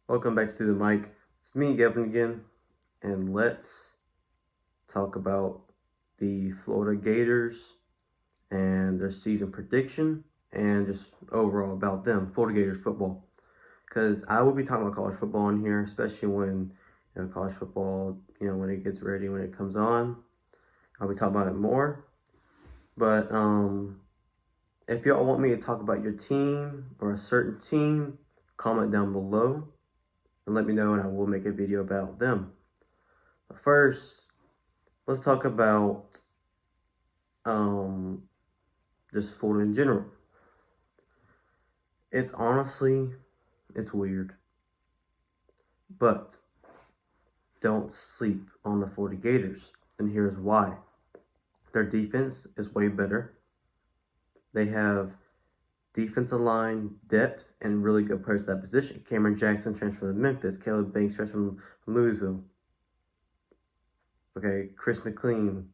Welcome back to Through the Mic. It's me, Gavin, again, and let's talk about the Florida Gators and their season prediction and just overall about them, Florida Gators football. Because I will be talking about college football in here, especially when college football, when it gets ready, when it comes on. I'll be talking about it more. But if y'all want me to talk about your team or a certain team, comment down below and let me know, and I will make a video about them. But first, let's talk about just Florida in general. It's weird, but don't sleep on the Florida Gators, and here's why. Their defense is way better. They have defensive line depth and really good players at that position. Cameron Jackson transferred to Memphis. Caleb Banks transferred from Louisville. Okay, Chris McLean,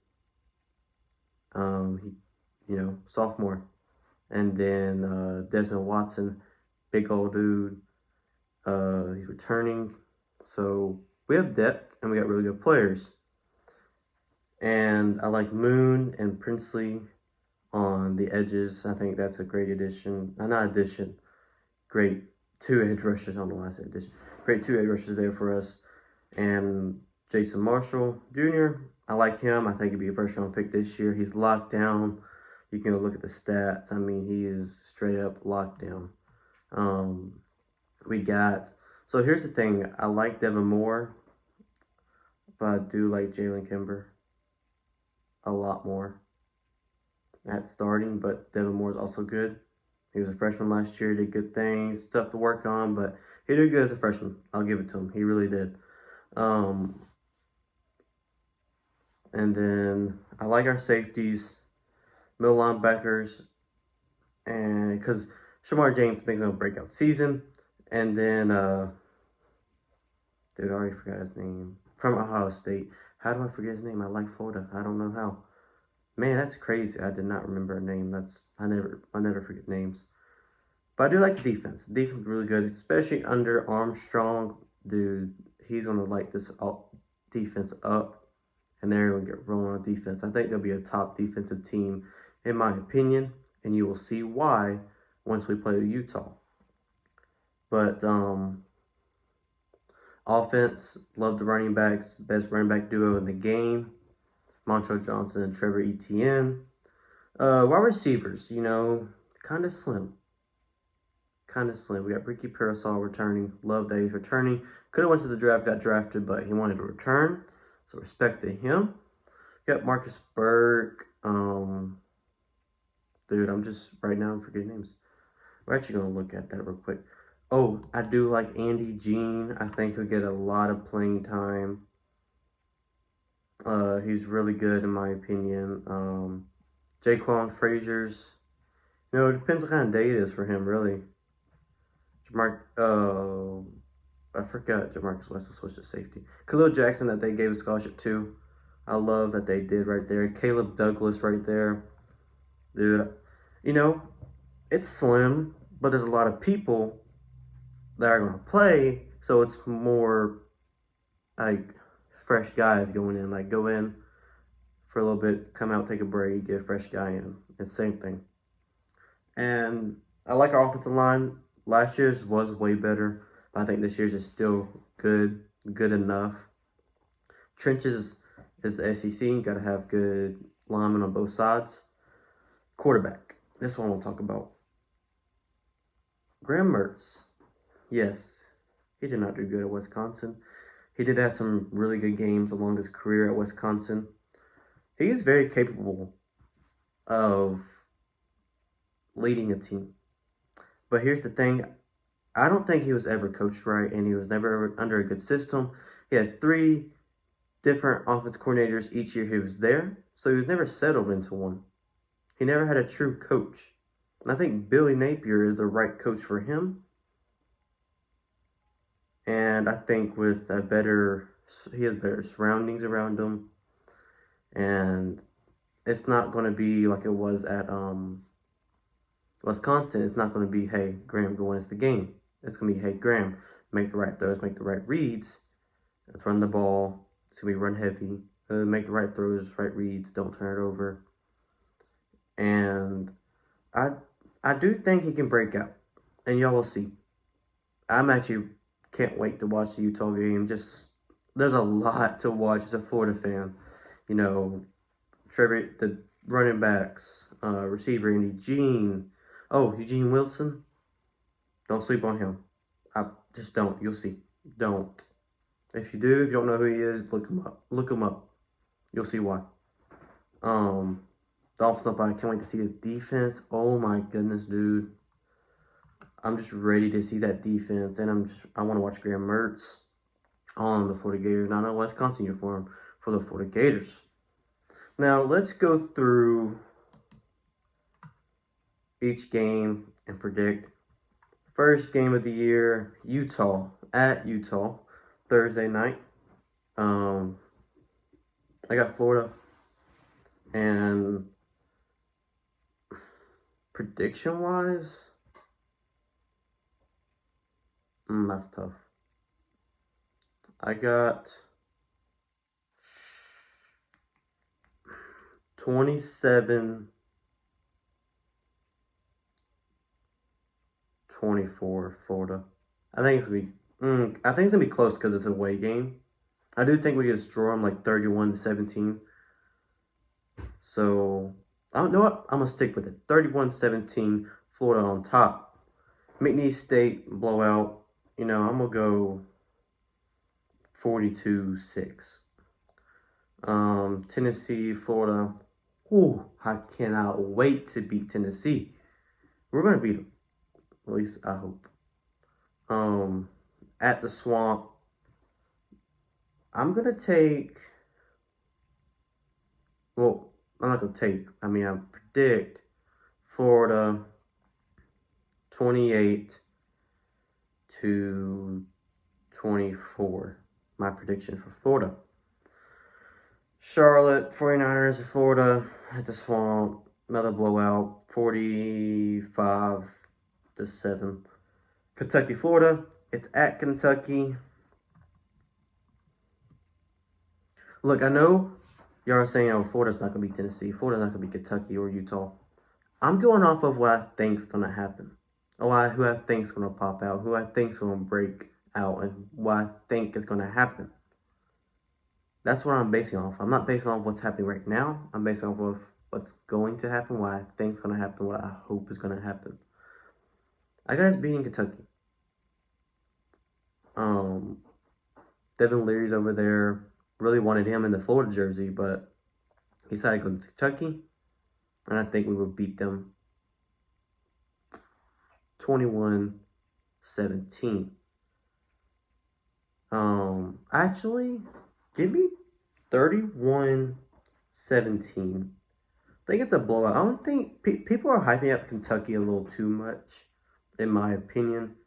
sophomore. And then Desmond Watson, big old dude. He's returning. So we have depth and we got really good players. And I like Moon and Princely on the edges. I think that's a great addition. Great two edge rushers on the last edition. Great two edge rushers there for us. And Jason Marshall Jr., I like him. I think he'd be a first round pick this year. He's locked down. You can look at the stats. I mean, he is straight up locked down. So here's the thing. I like Devin Moore, but I do like Jalen Kimber a lot more at starting, but Devin Moore is also good. He was a freshman last year, did good things, stuff to work on, but he did good as a freshman. I'll give it to him. He really did. And then I like our safeties, middle linebackers, and because Shamar James thinks he's going to break out season. And then, dude, I already forgot his name. From Ohio State. How do I forget his name? I like Florida. I don't know how. Man, that's crazy. I did not remember a name. I never forget names. But I do like the defense. The defense is really good, especially under Armstrong. Dude, he's going to light this defense up, and they're going to get rolling on defense. I think they'll be a top defensive team, in my opinion, and you will see why once we play Utah. But offense, love the running backs. Best running back duo in the game. Montrell Johnson and Trevor Etienne. Wide receivers, kind of slim. We got Ricky Parasol returning. Love that he's returning. Could have went to the draft, got drafted, but he wanted to return. So respect to him. Got Marcus Burke. Dude, I'm forgetting names. We're actually going to look at that real quick. Oh, I do like Andy Jean. I think he'll get a lot of playing time. He's really good in my opinion. Jaquan Frazier's, it depends what kind of day it is for him, really. I forgot Jamarcus West switched to safety. Khalil Jackson that they gave a scholarship to. I love that they did right there. Caleb Douglas right there. Dude, it's slim, but there's a lot of people that are going to play, so it's more like fresh guys going in. Like, go in for a little bit, come out, take a break, get a fresh guy in. It's the same thing. And I like our offensive line. Last year's was way better, but I think this year's is still good enough. Trenches is the SEC. You got to have good linemen on both sides. Quarterback. This one we'll talk about. Graham Mertz. Yes, he did not do good at Wisconsin. He did have some really good games along his career at Wisconsin. He is very capable of leading a team. But here's the thing. I don't think he was ever coached right, and he was never under a good system. He had 3 different offense coordinators each year he was there, so he was never settled into one. He never had a true coach. And I think Billy Napier is the right coach for him. And I think with he has better surroundings around him. And it's not going to be like it was at Wisconsin. It's not going to be, hey, Graham, go win us the game. It's going to be, hey, Graham, make the right throws, make the right reads. Let's run the ball. It's going to be run heavy. Make the right throws, right reads. Don't turn it over. And I do think he can break out. And y'all will see. I'm actually can't wait to watch the Utah game. Just there's a lot to watch as a Florida fan. You know, Trevor, the running backs, receiver Andy Jean. Oh, Eugene Wilson. Don't sleep on him. I just don't. You'll see. Don't. If you do, if you don't know who he is, look him up. Look him up. You'll see why. The offensive line, I can't wait to see the defense. Oh my goodness, dude. I'm just ready to see that defense, and I want to watch Graham Mertz on the Florida Gators. Not a Wisconsin uniform for the Florida Gators. Now let's go through each game and predict. First game of the year, Utah at Utah, Thursday night. I got Florida, and prediction-wise, that's tough. I got 27-24 Florida. I think it's gonna be close because it's an away game. I do think we just draw them like 31-17. So I don't know what I'm gonna stick with it. 31-17, Florida on top. McNeese State blowout. You know, I'm gonna go 42-6. Tennessee, Florida. Ooh, I cannot wait to beat Tennessee. We're gonna beat them. At least I hope. At the Swamp, I'm gonna take. Well, I'm not gonna take. I predict Florida 28-24. My prediction for Florida. Charlotte 49ers of Florida at the Swamp. Another blowout. 45-7. Kentucky, Florida. It's at Kentucky. Look, I know y'all are saying, oh, Florida's not going to beat Tennessee. Florida's not going to beat Kentucky or Utah. I'm going off of what I think's going to happen. Who I think's going to pop out. Who I think's going to break out. And what I think is going to happen. That's what I'm basing off. I'm not basing off what's happening right now. I'm basing off of what's going to happen, what I think's going to happen, what I hope is going to happen. I got us beating Kentucky. Devin Leary's over there. Really wanted him in the Florida jersey, but he decided to go to Kentucky. And I think we will beat them 21-17. Actually, give me 31-17. I think it's a blowout. I don't think people are hyping up Kentucky a little too much, in my opinion.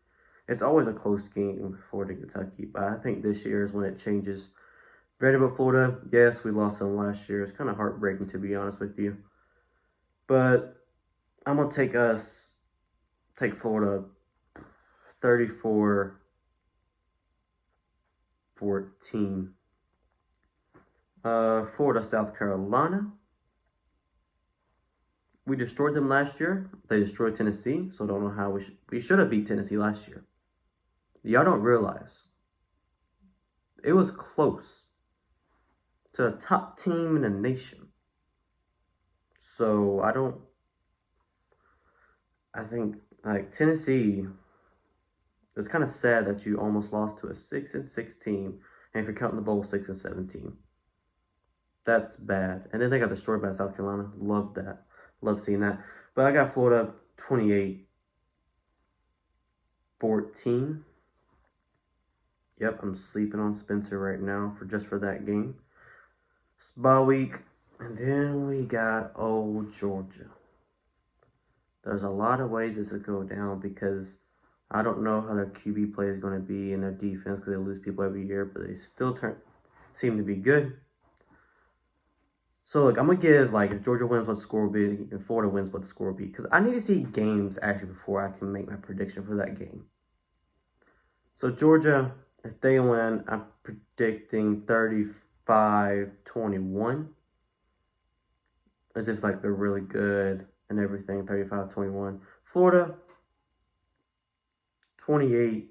It's always a close game, Florida Kentucky, but I think this year is when it changes. Vanderbilt, Florida, yes, we lost them last year. It's kind of heartbreaking, to be honest with you. But I'm going to take Florida 34-14. Florida, South Carolina. We destroyed them last year. They destroyed Tennessee, so I don't know how we should have beat Tennessee last year. Y'all don't realize. It was close to the top team in the nation. So I think like Tennessee, it's kind of sad that you almost lost to a 6-6 team, and if you're counting the bowl, 6-7 team. That's bad. And then they got destroyed by South Carolina. Love that. Love seeing that. But I got Florida 28-14. Yep, I'm sleeping on Spencer right now for that game. It's bye week. And then we got old Georgia. There's a lot of ways this could go down because I don't know how their QB play is going to be in their defense because they lose people every year, but they still seem to be good. So, look, I'm going to give, like, if Georgia wins, what the score will be, and Florida wins, what the score will be. Because I need to see games, actually, before I can make my prediction for that game. So Georgia, if they win, I'm predicting 35-21. As if like they're really good and everything, 35-21. Florida, 28-24.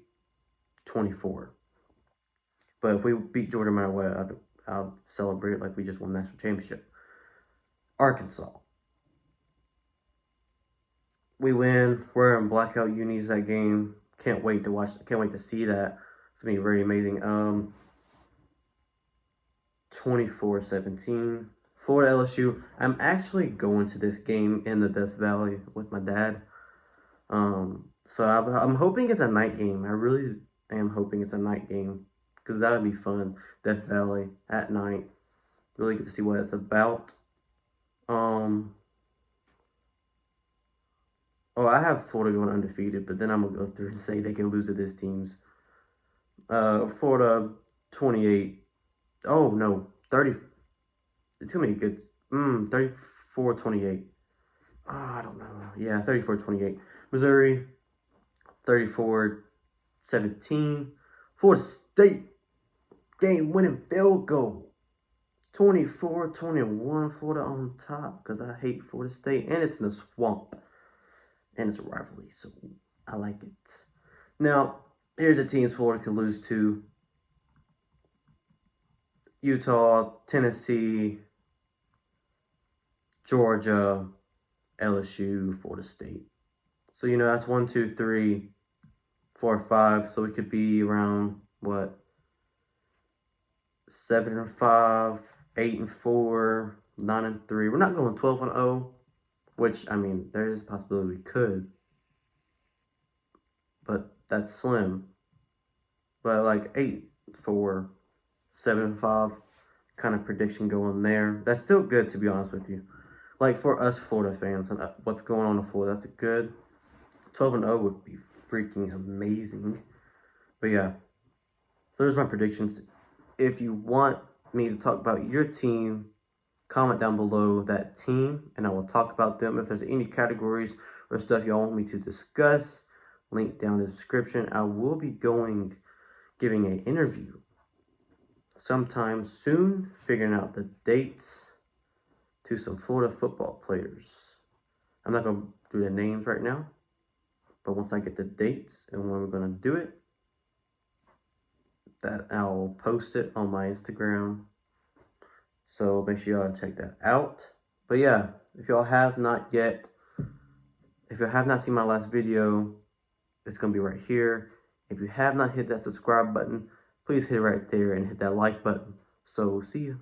But if we beat Georgia no matter what, I'll celebrate it like we just won the national championship. Arkansas. We win. We're in blackout unis that game. Can't wait to watch. Can't wait to see that. It's gonna be very amazing. 24-17. Florida LSU. I'm actually going to this game in the Death Valley with my dad. So I'm hoping it's a night game. I really am hoping it's a night game because that would be fun. Death Valley at night. Really get to see what it's about. Oh, I have Florida going undefeated, but then I'm gonna go through and say they can lose to this teams. Florida 28. Oh no, 30. Too many good. 34-28. Oh, I don't know. Yeah, 34-28. Missouri 34-17. Florida State game-winning field goal. 24-21. Florida on top because I hate Florida State and it's in the swamp. And it's a rivalry, so I like it. Now, here's the teams Florida could lose to. Utah, Tennessee, Georgia, LSU, Florida State. So, that's 1, 2, 3, 4, 5. So it could be around, 7-5, 8-4, 9-3. We're not going 12-0. Which, there is a possibility we could. But that's slim. But like 8-4, 7-5 kind of prediction going there. That's still good, to be honest with you. Like for us Florida fans and what's going on in Florida, that's good. 12-0 would be freaking amazing. But yeah. So there's my predictions. If you want me to talk about your team, comment down below that team, and I will talk about them. If there's any categories or stuff y'all want me to discuss, link down in the description. I will be giving an interview sometime soon, figuring out the dates to some Florida football players. I'm not going to do the names right now, but once I get the dates and when we're going to do it, that I'll post it on my Instagram. So make sure y'all check that out. But yeah, if y'all have not seen my last video, it's going to be right here. If you have not hit that subscribe button, please hit it right there and hit that like button. So see you.